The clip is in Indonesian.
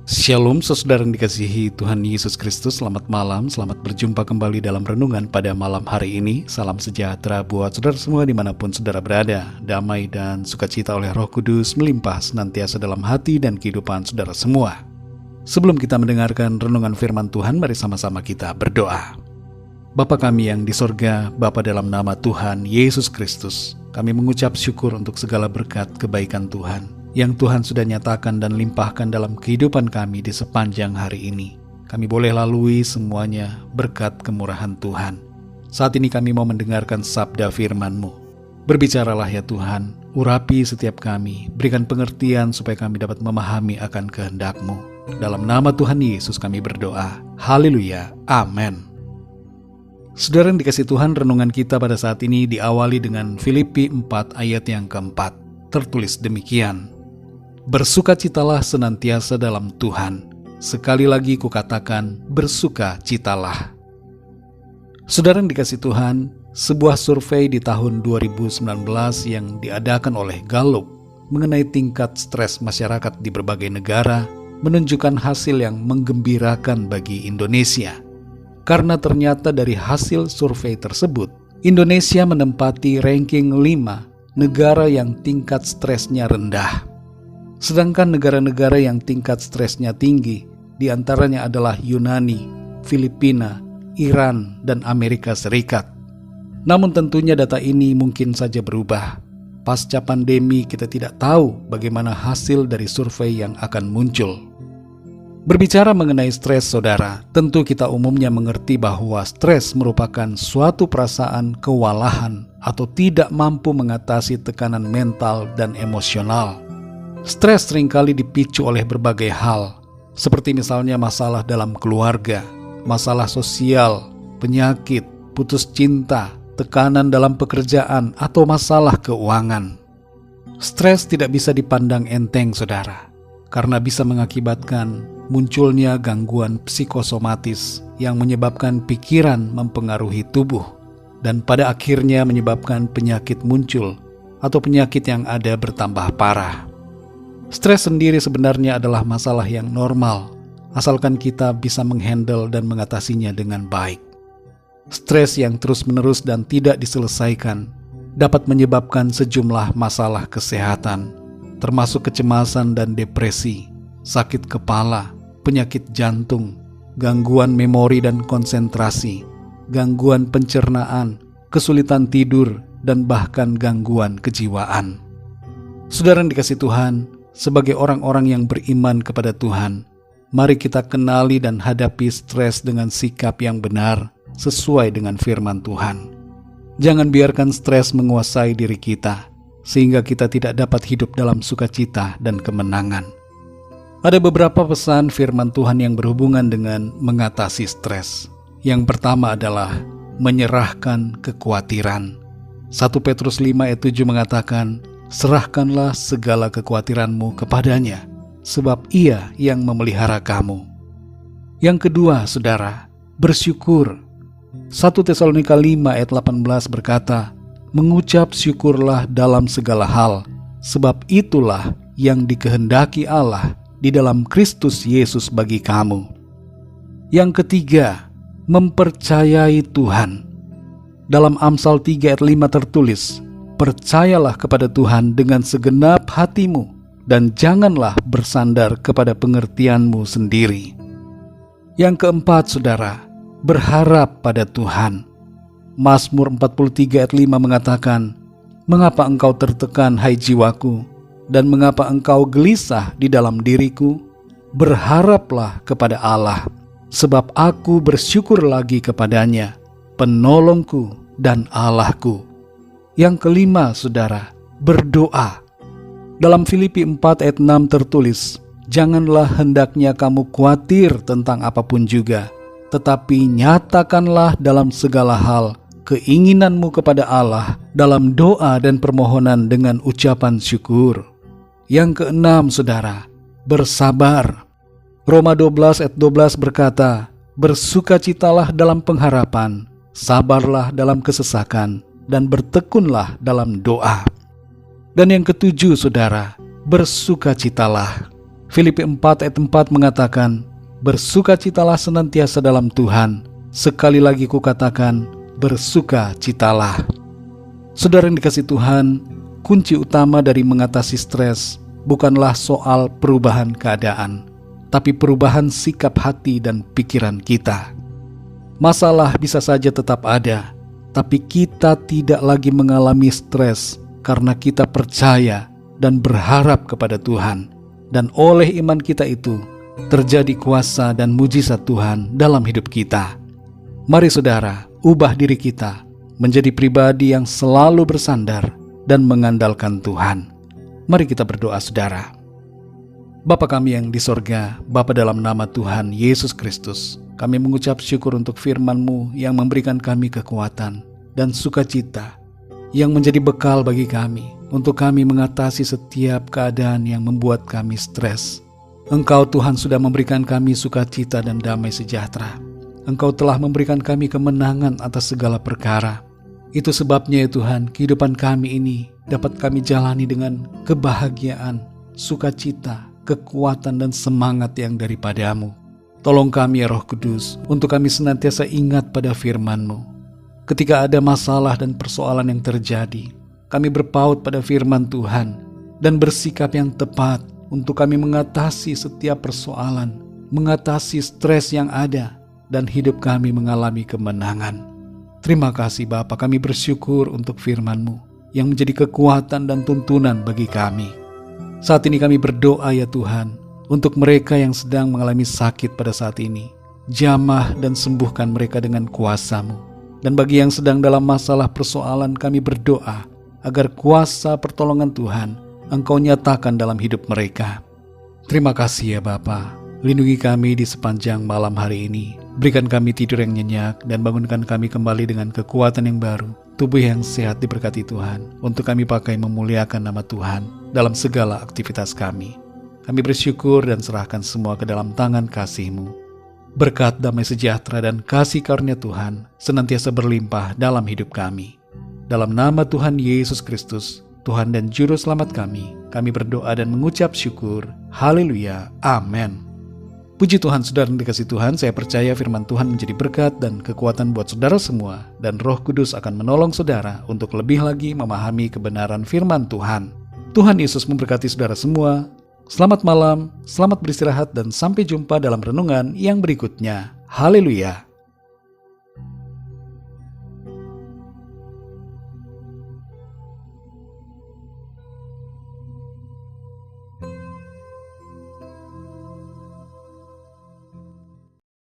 Shalom saudara yang dikasihi Tuhan Yesus Kristus. Selamat malam, selamat berjumpa kembali dalam renungan pada malam hari ini. Salam sejahtera buat saudara semua dimanapun saudara berada. Damai dan sukacita oleh Roh Kudus melimpah senantiasa dalam hati dan kehidupan saudara semua. Sebelum kita mendengarkan renungan firman Tuhan, mari sama-sama kita berdoa. Bapa kami yang di sorga, Bapa dalam nama Tuhan Yesus Kristus, kami mengucap syukur untuk segala berkat kebaikan Tuhan yang Tuhan sudah nyatakan dan limpahkan dalam kehidupan kami di sepanjang hari ini. Kami boleh lalui semuanya berkat kemurahan Tuhan. Saat ini kami mau mendengarkan sabda firman-Mu. Berbicaralah ya Tuhan, urapi setiap kami, berikan pengertian supaya kami dapat memahami akan kehendak-Mu. Dalam nama Tuhan Yesus kami berdoa. Haleluya. Amin. Saudara yang dikasihi Tuhan, renungan kita pada saat ini diawali dengan Filipi 4 ayat yang keempat. Tertulis demikian. Bersukacitalah senantiasa dalam Tuhan. Sekali lagi kukatakan, bersukacitalah. Saudara yang dikasihi Tuhan, sebuah survei di tahun 2019 yang diadakan oleh Gallup mengenai tingkat stres masyarakat di berbagai negara menunjukkan hasil yang menggembirakan bagi Indonesia. Karena ternyata dari hasil survei tersebut, Indonesia menempati ranking 5 negara yang tingkat stresnya rendah. Sedangkan negara-negara yang tingkat stresnya tinggi diantaranya adalah Yunani, Filipina, Iran, dan Amerika Serikat. Namun tentunya data ini mungkin saja berubah. Pasca pandemi kita tidak tahu bagaimana hasil dari survei yang akan muncul. Berbicara mengenai stres saudara, tentu kita umumnya mengerti bahwa stres merupakan suatu perasaan kewalahan atau tidak mampu mengatasi tekanan mental dan emosional. Stres seringkali dipicu oleh berbagai hal, seperti misalnya masalah dalam keluarga, masalah sosial, penyakit, putus cinta, tekanan dalam pekerjaan, atau masalah keuangan. Stres tidak bisa dipandang enteng, saudara, karena bisa mengakibatkan munculnya gangguan psikosomatis yang menyebabkan pikiran mempengaruhi tubuh, dan pada akhirnya menyebabkan penyakit muncul atau penyakit yang ada bertambah parah. Stres sendiri sebenarnya adalah masalah yang normal, asalkan kita bisa menghandle dan mengatasinya dengan baik. Stres yang terus-menerus dan tidak diselesaikan dapat menyebabkan sejumlah masalah kesehatan, termasuk kecemasan dan depresi, sakit kepala, penyakit jantung, gangguan memori dan konsentrasi, gangguan pencernaan, kesulitan tidur, dan bahkan gangguan kejiwaan. Saudara yang dikasihi Tuhan, sebagai orang-orang yang beriman kepada Tuhan, mari kita kenali dan hadapi stres dengan sikap yang benar sesuai dengan firman Tuhan. Jangan biarkan stres menguasai diri kita, sehingga kita tidak dapat hidup dalam sukacita dan kemenangan. Ada beberapa pesan firman Tuhan yang berhubungan dengan mengatasi stres. Yang pertama adalah menyerahkan kekhawatiran. 1 Petrus 5 ayat 7 mengatakan, serahkanlah segala kekhawatiranmu kepadanya, sebab ia yang memelihara kamu. Yang kedua, saudara, bersyukur. 1 Tesalonika 5 ayat 18 berkata, mengucap syukurlah dalam segala hal, sebab itulah yang dikehendaki Allah di dalam Kristus Yesus bagi kamu. Yang ketiga, mempercayai Tuhan. Dalam Amsal 3 ayat 5 tertulis, percayalah kepada Tuhan dengan segenap hatimu, dan janganlah bersandar kepada pengertianmu sendiri. Yang keempat, saudara, berharap pada Tuhan. Mazmur 43 ayat 5 mengatakan, mengapa engkau tertekan, hai jiwaku, dan mengapa engkau gelisah di dalam diriku? Berharaplah kepada Allah, sebab aku bersyukur lagi kepadanya, penolongku dan Allahku. Yang kelima, saudara, berdoa. Dalam Filipi 4 ayat 6 tertulis, janganlah hendaknya kamu khawatir tentang apapun juga, tetapi nyatakanlah dalam segala hal keinginanmu kepada Allah dalam doa dan permohonan dengan ucapan syukur. Yang keenam, saudara, bersabar. Roma 12 ayat 12 berkata, bersukacitalah dalam pengharapan, sabarlah dalam kesesakan, dan bertekunlah dalam doa. Dan yang ketujuh, saudara, bersukacitalah. Filipi 4 ayat 4 mengatakan, bersukacitalah senantiasa dalam Tuhan. Sekali lagi kukatakan, bersukacitalah. Saudara yang dikasihi Tuhan, kunci utama dari mengatasi stres bukanlah soal perubahan keadaan, tapi perubahan sikap hati dan pikiran kita. Masalah bisa saja tetap ada, tapi kita tidak lagi mengalami stres karena kita percaya dan berharap kepada Tuhan. Dan oleh iman kita itu, terjadi kuasa dan mujizat Tuhan dalam hidup kita. Mari saudara, ubah diri kita menjadi pribadi yang selalu bersandar dan mengandalkan Tuhan. Mari kita berdoa saudara. Bapa kami yang di sorga, Bapa dalam nama Tuhan Yesus Kristus, kami mengucap syukur untuk firman-Mu yang memberikan kami kekuatan dan sukacita, yang menjadi bekal bagi kami untuk kami mengatasi setiap keadaan yang membuat kami stres. Engkau Tuhan sudah memberikan kami sukacita dan damai sejahtera. Engkau telah memberikan kami kemenangan atas segala perkara. Itu sebabnya ya Tuhan, kehidupan kami ini dapat kami jalani dengan kebahagiaan, sukacita, kekuatan dan semangat yang daripada-Mu. Tolong kami ya Roh Kudus, untuk kami senantiasa ingat pada firman-Mu. Ketika ada masalah dan persoalan yang terjadi, kami berpaut pada firman Tuhan dan bersikap yang tepat untuk kami mengatasi setiap persoalan, mengatasi stres yang ada, dan hidup kami mengalami kemenangan. Terima kasih Bapa, kami bersyukur untuk firman-Mu yang menjadi kekuatan dan tuntunan bagi kami. Saat ini kami berdoa ya Tuhan, untuk mereka yang sedang mengalami sakit pada saat ini, jamah dan sembuhkan mereka dengan kuasa-Mu. Dan bagi yang sedang dalam masalah persoalan, kami berdoa agar kuasa pertolongan Tuhan Engkau nyatakan dalam hidup mereka. Terima kasih ya Bapa, lindungi kami di sepanjang malam hari ini. Berikan kami tidur yang nyenyak dan bangunkan kami kembali dengan kekuatan yang baru, tubuh yang sehat diberkati Tuhan, untuk kami pakai memuliakan nama Tuhan dalam segala aktivitas kami. Kami bersyukur dan serahkan semua ke dalam tangan kasih-Mu. Berkat damai sejahtera dan kasih karunia Tuhan senantiasa berlimpah dalam hidup kami. Dalam nama Tuhan Yesus Kristus, Tuhan dan Juru Selamat kami berdoa dan mengucap syukur. Haleluya. Amin. Puji Tuhan, saudara yang dikasihi Tuhan, saya percaya firman Tuhan menjadi berkat dan kekuatan buat saudara semua, dan Roh Kudus akan menolong saudara untuk lebih lagi memahami kebenaran firman Tuhan. Tuhan Yesus memberkati saudara semua. Selamat malam, selamat beristirahat, dan sampai jumpa dalam renungan yang berikutnya. Haleluya.